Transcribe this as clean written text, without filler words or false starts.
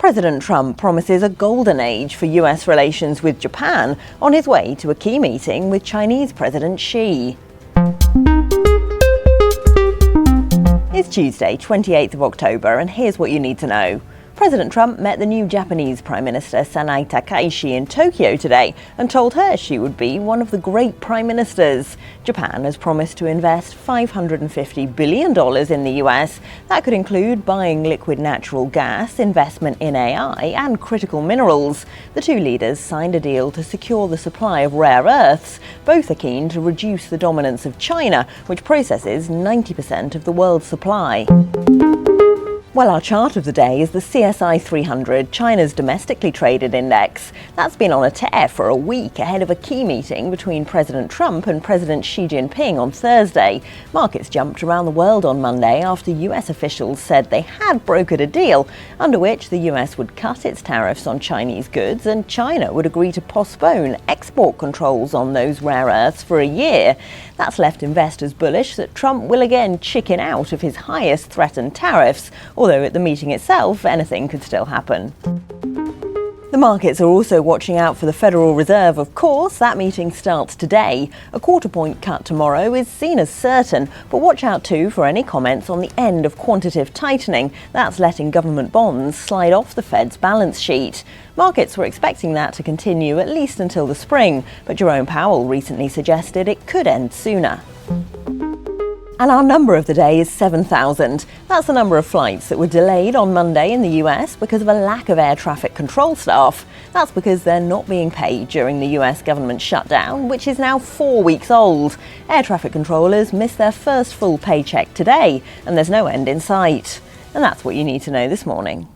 President Trump promises a golden age for US relations with Japan on his way to a key meeting with Chinese President Xi. It's Tuesday, 28th of October, and here's what you need to know. President Trump met the new Japanese Prime Minister Sanae Takaishi in Tokyo today and told her she would be one of the great prime ministers. Japan has promised to invest $550 billion in the US. That could include buying liquid natural gas, investment in AI and critical minerals. The two leaders signed a deal to secure the supply of rare earths. Both are keen to reduce the dominance of China, which processes 90% of the world's supply. Well, our chart of the day is the CSI 300, China's domestically traded index. That's been on a tear for a week ahead of a key meeting between President Trump and President Xi Jinping on Thursday. Markets jumped around the world on Monday after US officials said they had brokered a deal under which the US would cut its tariffs on Chinese goods and China would agree to postpone export controls on those rare earths for a year. That's left investors bullish that Trump will again chicken out of his highest threatened tariffs, although at the meeting itself, anything could still happen. The markets are also watching out for the Federal Reserve, of course. That meeting starts today. A quarter-point cut tomorrow is seen as certain, but watch out too for any comments on the end of quantitative tightening. That's letting government bonds slide off the Fed's balance sheet. Markets were expecting that to continue at least until the spring, but Jerome Powell recently suggested it could end sooner. And our number of the day is 7,000. That's the number of flights that were delayed on Monday in the US because of a lack of air traffic control staff. That's because they're not being paid during the US government shutdown, which is now 4 weeks old. Air traffic controllers missed their first full paycheck today, and there's no end in sight. And that's what you need to know this morning.